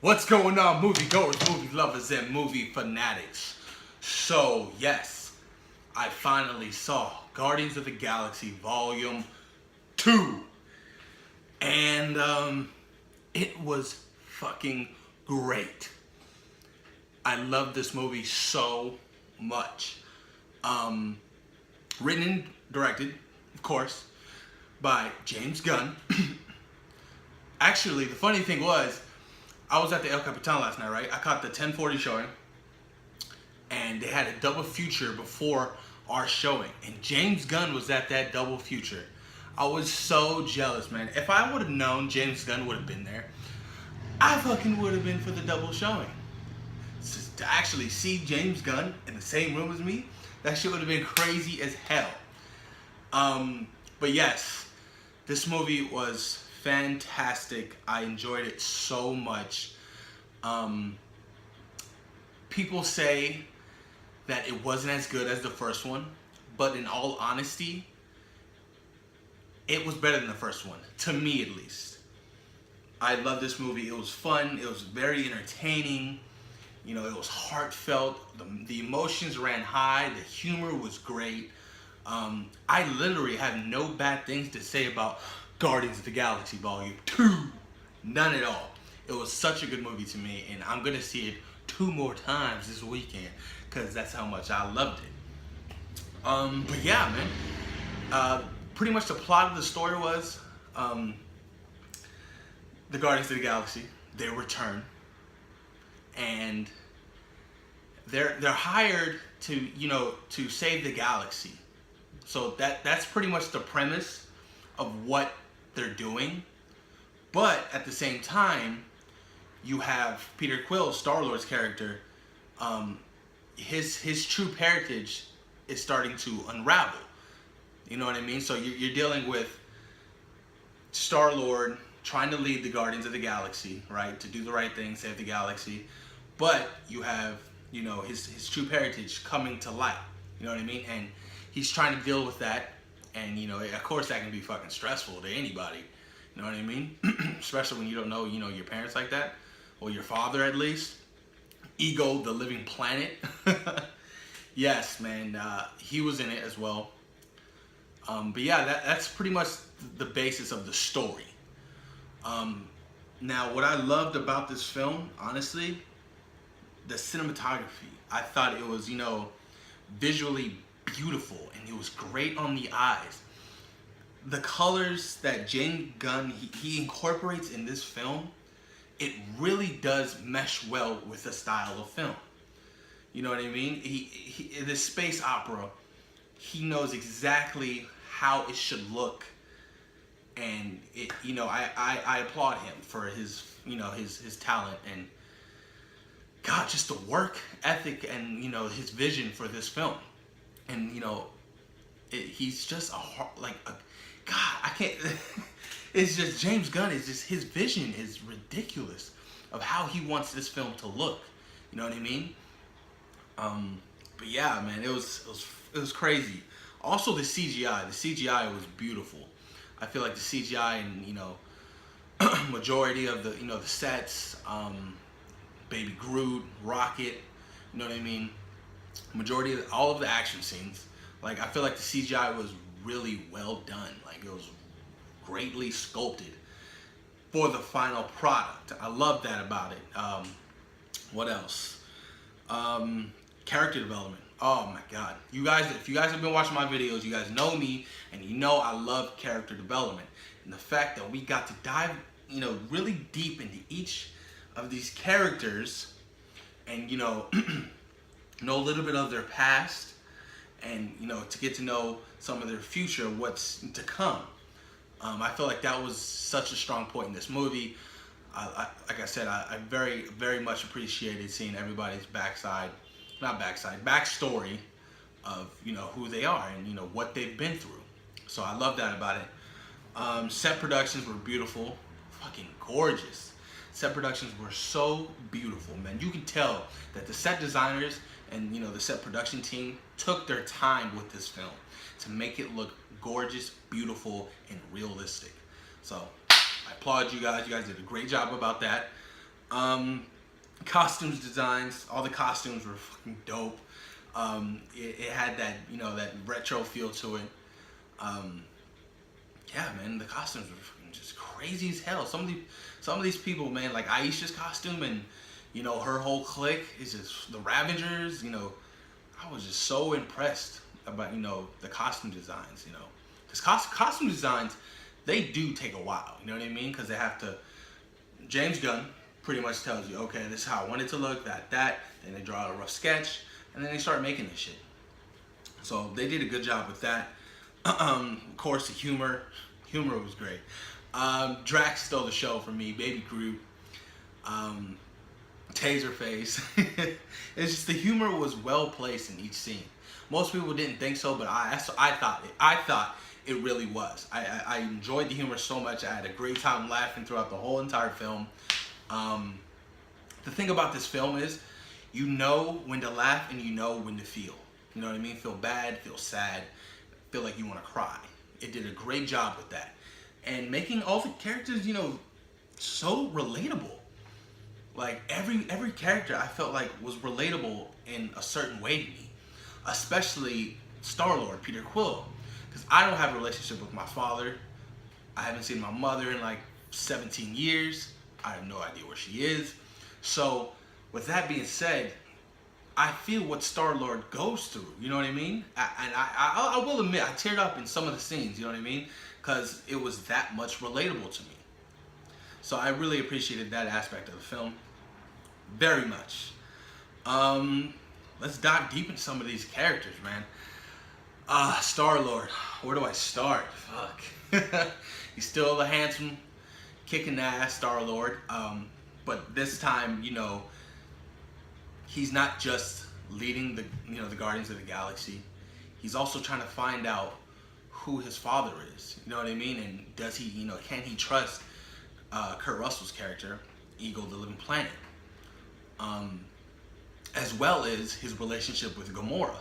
What's going on, moviegoers, movie lovers, and movie fanatics? So, yes, I finally saw Guardians of the Galaxy Volume 2. And it was fucking great. I love this movie so much. Written and directed, of course, by James Gunn. Actually, the funny thing was, I was at the El Capitan last night, right? I caught the 10:40 showing, and they had a double feature before our showing, and James Gunn was at that double feature. I was so jealous, man. If I would have known James Gunn would have been there, I fucking would have been for the double showing. To actually see James Gunn in the same room as me, that shit would have been crazy as hell. But yes, this movie was fantastic. I enjoyed it so much. People say that it wasn't as good as the first one, but in all honesty, it was better than the first one, to me at least. I love this movie. It was fun. It was very entertaining. You know, it was heartfelt. The emotions ran high. The humor was great. I literally have no bad things to say about Guardians of the Galaxy Volume 2. None at all. It was such a good movie to me, and I'm going to see it 2 more times this weekend because that's how much I loved it. But yeah, man. Pretty much the plot of the story was the Guardians of the Galaxy, they return, and they're hired to save the galaxy. So that's pretty much the premise of what they're doing. But at the same time, you have Peter Quill, Star-Lord's character. His true parentage is starting to unravel. You know what I mean? So you're dealing with Star-Lord trying to lead the Guardians of the Galaxy, right? To do the right thing, save the galaxy. But you have, his true parentage coming to light. You know what I mean? And he's trying to deal with that. And, of course that can be fucking stressful to anybody. You know what I mean? Especially when you don't know, your parents like that. Or your father, at least. Ego, the Living Planet. Yes, man. He was in it as well. But yeah, that's pretty much the basis of the story. Now, what I loved about this film, honestly, the cinematography. I thought it was, visually beautiful, and it was great on the eyes. The colors that James Gunn, he incorporates in this film, it really does mesh well with the style of film. You know what I mean? He this space opera, he knows exactly how it should look, and I applaud him for his his talent, and God, just the work ethic and his vision for this film. And he's just God, I can't. It's just James Gunn is just, his vision is ridiculous of how he wants this film to look. You know what I mean? But yeah, man, it was crazy. Also, the CGI was beautiful. I feel like the CGI and majority of the the sets, Baby Groot, Rocket, you know what I mean? Majority of all of the action scenes, like I feel like the CGI was really well done. Like it was greatly sculpted for the final product. I love that about it. What else? Character development. Oh my God. You guys, if you guys have been watching my videos, you guys know me, and I love character development. And the fact that we got to dive, really deep into each of these characters, and know a little bit of their past, and to get to know some of their future, what's to come. I feel like that was such a strong point in this movie. Like I said, I very, very much appreciated seeing everybody's backstory of who they are and what they've been through. So I love that about it. Set productions were beautiful, fucking gorgeous. Set productions were so beautiful, man. You can tell that the set designers and the set production team took their time with this film to make it look gorgeous, beautiful, and realistic. So I applaud you guys. You guys did a great job about that. Um, Costumes designs, all the costumes were fucking dope. It had that, that retro feel to it. Um, yeah, man, the costumes were fucking just crazy as hell. Some of these people, man, like Aisha's costume and her whole clique is just the Ravengers. I was just so impressed about the costume designs. Because costume designs, they do take a while. You know what I mean? Because they have to. James Gunn pretty much tells you, okay, this is how I want it to look, that. Then they draw out a rough sketch, and then they start making this shit. So they did a good job with that. Of course, the humor was great. Drax stole the show for me. Baby Groot, Taserface. It's just the humor was well placed in each scene. Most people didn't think so, but I thought it really was. I enjoyed the humor so much. I had a great time laughing throughout the whole entire film. The thing about this film is, you know when to laugh and you know when to feel. You know what I mean? Feel bad, feel sad, feel like you want to cry. It did a great job with that. And making all the characters, so relatable. Like every character I felt like was relatable in a certain way to me. Especially Star-Lord, Peter Quill. Because I don't have a relationship with my father. I haven't seen my mother in like 17 years. I have no idea where she is. So, with that being said, I feel what Star-Lord goes through. You know what I mean? I will admit, I teared up in some of the scenes. You know what I mean? Because it was that much relatable to me. So I really appreciated that aspect of the film. Very much. Let's dive deep into some of these characters, man. Star-Lord. Where do I start? Fuck. He's still the handsome, kicking ass Star-Lord. But this time, he's not just leading the Guardians of the Galaxy. He's also trying to find out who his father is. You know what I mean? And does he, can he trust Kurt Russell's character, Ego the Living Planet? As well as his relationship with Gamora.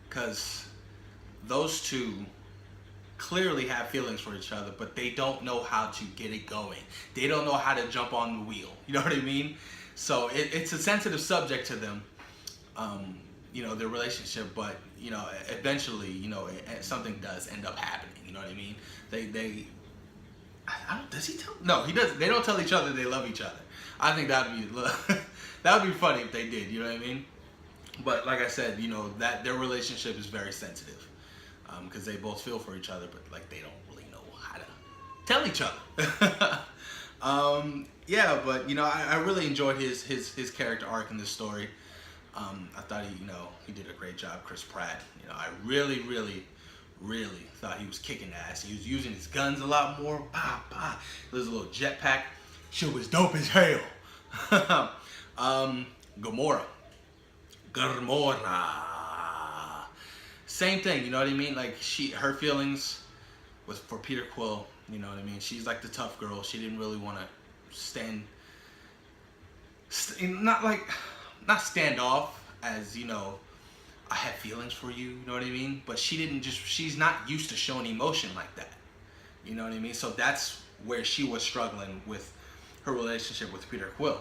Because those two clearly have feelings for each other, but they don't know how to get it going. They don't know how to jump on the wheel. You know what I mean? So it's a sensitive subject to them, their relationship, but, eventually, something does end up happening. You know what I mean? Does he tell? No, he doesn't. They don't tell each other they love each other. I think that would be funny if they did. You know what I mean? But like I said, that their relationship is very sensitive, because they both feel for each other, but like they don't really know how to tell each other. Yeah, but I really enjoyed his character arc in this story. I thought he did a great job. Chris Pratt. I really thought he was kicking ass. He was using his guns a lot more. Bah, bah. There's a little jetpack. Shit was dope as hell. Gamora. Same thing, you know what I mean? Like her feelings was for Peter Quill, you know what I mean? She's like the tough girl. She didn't really want to not stand off as, I have feelings for you, you know what I mean? But she's not used to showing emotion like that. You know what I mean? So that's where she was struggling with her relationship with Peter Quill.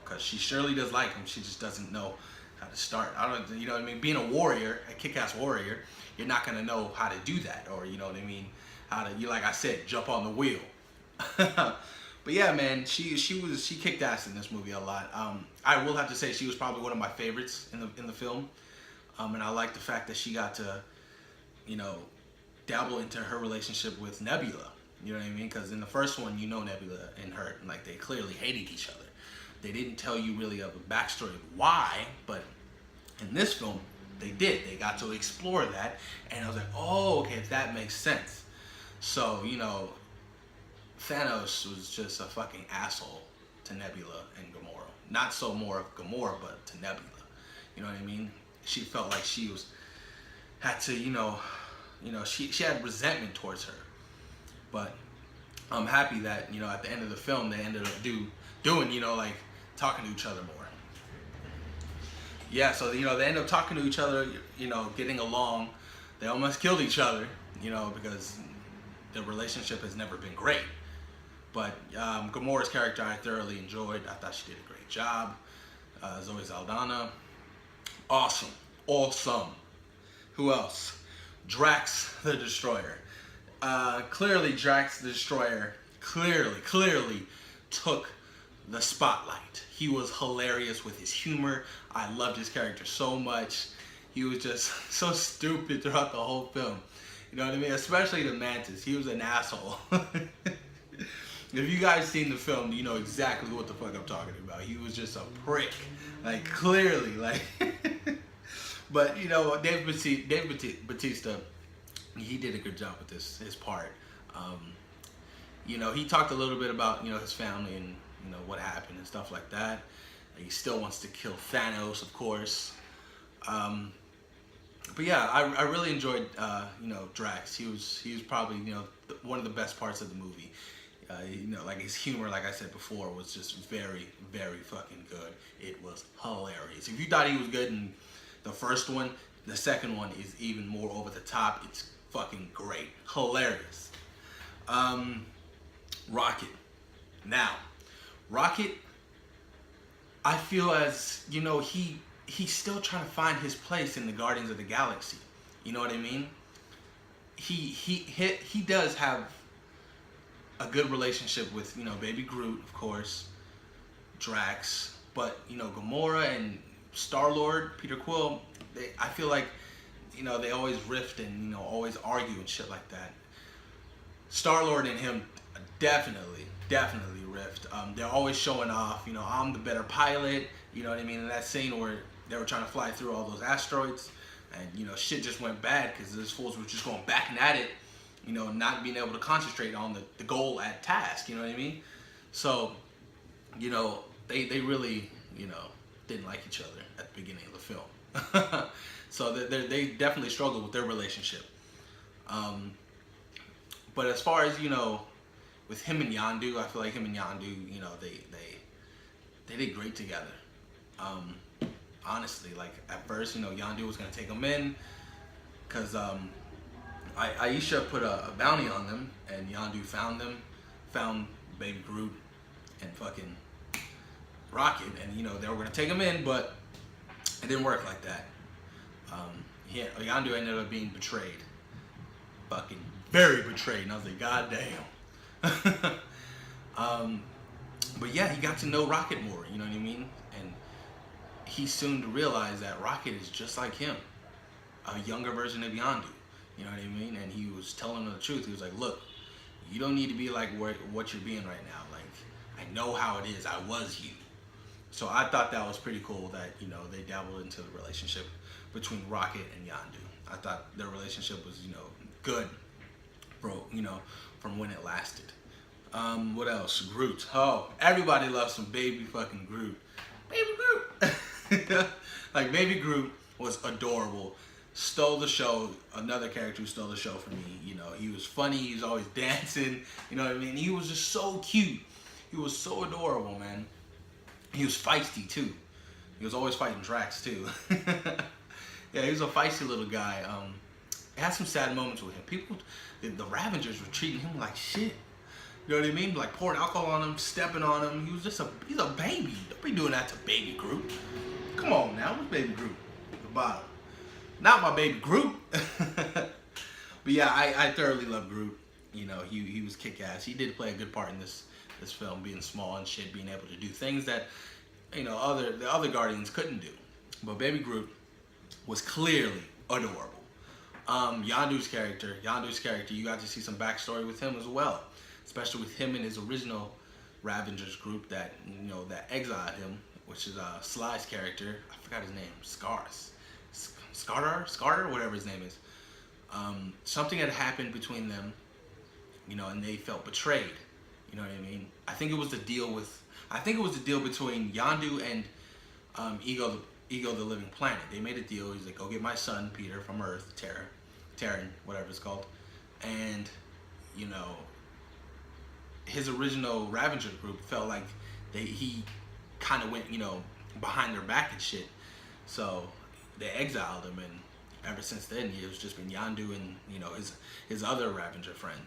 Because she surely does like him, she just doesn't know how to start. You know what I mean? Being a warrior, a kick-ass warrior, you're not gonna know how to do that, or you know what I mean? Like I said, jump on the wheel. But yeah, man, she kicked ass in this movie a lot. I will have to say she was probably one of my favorites in the film. And I like the fact that she got to, dabble into her relationship with Nebula. You know what I mean? Because in the first one, Nebula and her, like, they clearly hated each other. They didn't tell you really of a backstory of why, but in this film, they did. They got to explore that, and I was like, oh, okay, that makes sense. So, Thanos was just a fucking asshole to Nebula and Gamora. Not so more of Gamora, but to Nebula. You know what I mean? She felt like she had to, she had resentment towards her. But I'm happy that, at the end of the film, they ended up doing, like, talking to each other more. Yeah, so, they end up talking to each other, getting along. They almost killed each other, because their relationship has never been great. But Gamora's character I thoroughly enjoyed. I thought she did a great job. Zoe Saldana, awesome, awesome. Who else? Drax the Destroyer. Clearly, Drax the Destroyer clearly took the spotlight. He was hilarious with his humor. I loved his character so much. He was just so stupid throughout the whole film. You know what I mean? Especially the Mantis. He was an asshole. If you guys seen the film, you know exactly what the fuck I'm talking about. He was just a prick. Like, clearly. Like, but, you know, Dave Bautista, he did a good job with his part. You know, he talked a little bit about, you know, his family and, you know, what happened and stuff like that. He still wants to kill Thanos, of course. But yeah, I really enjoyed, you know, Drax. He was probably, you know, one of the best parts of the movie. You know, like his humor, like I said before, was just very, very fucking good. It was hilarious. If you thought he was good in the first one, the second one is even more over the top. It's fucking great. Hilarious. Rocket. Now, Rocket, I feel as, you know, he's still trying to find his place in the Guardians of the Galaxy. You know what I mean? He does have a good relationship with, you know, Baby Groot, of course, Drax, but, you know, Gamora and Star-Lord, Peter Quill, I feel like, you know, they always rift and, you know, always argue and shit like that. Star-Lord and him definitely rift. They're always showing off, you know, I'm the better pilot, you know what I mean? In that scene where they were trying to fly through all those asteroids and, you know, shit just went bad because those fools were just going back and at it, you know, not being able to concentrate on the goal at task, you know what I mean? So, you know, they really, you know, didn't like each other at the beginning of the film. So they definitely struggled with their relationship. But as far as, you know, with him and Yondu, I feel like him and Yondu, you know, they did great together. Honestly, like at first, you know, Yondu was gonna take him in, cause Aisha put a bounty on them, and Yondu found Baby Groot and fucking Rocket, and you know they were gonna take him in, but it didn't work like that. Yondu ended up being betrayed, fucking very betrayed, and I was like, God damn. But yeah, he got to know Rocket more, you know what I mean? And he soon realized that Rocket is just like him, a younger version of Yondu, you know what I mean? And he was telling him the truth. He was like, look, you don't need to be like what you're being right now. Like, I know how it is. I was you. So I thought that was pretty cool that, you know, they dabbled into the relationship between Rocket and Yondu. I thought their relationship was, you know, good, bro, you know, from when it lasted. What else? Groot. Oh, everybody loves some baby fucking Groot. Baby Groot. Like, Baby Groot was adorable. Stole the show. Another character who stole the show for me. You know, he was funny. He was always dancing. You know what I mean? He was just so cute. He was so adorable, man. He was feisty too. He was always fighting Drax too. Yeah, he was a feisty little guy. It had some sad moments with him. People, the Ravengers were treating him like shit. You know what I mean? Like pouring alcohol on him, stepping on him. He's a baby. Don't be doing that to Baby Groot. Come on now, what's Baby Groot at the bottom? Not my Baby Groot. But yeah, I thoroughly love Groot. You know, he was kick-ass. He did play a good part in this film, being small and shit, being able to do things that, you know, the other Guardians couldn't do. But Baby Groot was clearly adorable. Yondu's character, you got to see some backstory with him as well, especially with him and his original Ravengers group that, you know, that exiled him, which is Sly's character. I forgot his name. Scarter, whatever his name is. Something had happened between them, you know, and they felt betrayed. You know what I mean? I think it was the deal between Yondu and Ego the Living Planet. They made a deal. He's like, go get my son Peter from Earth, Terran, whatever it's called, and, you know, his original Ravager group felt like he kind of went, you know, behind their back and shit. So they exiled him, and ever since then, it's just been Yondu and, you know, his other Ravager friends.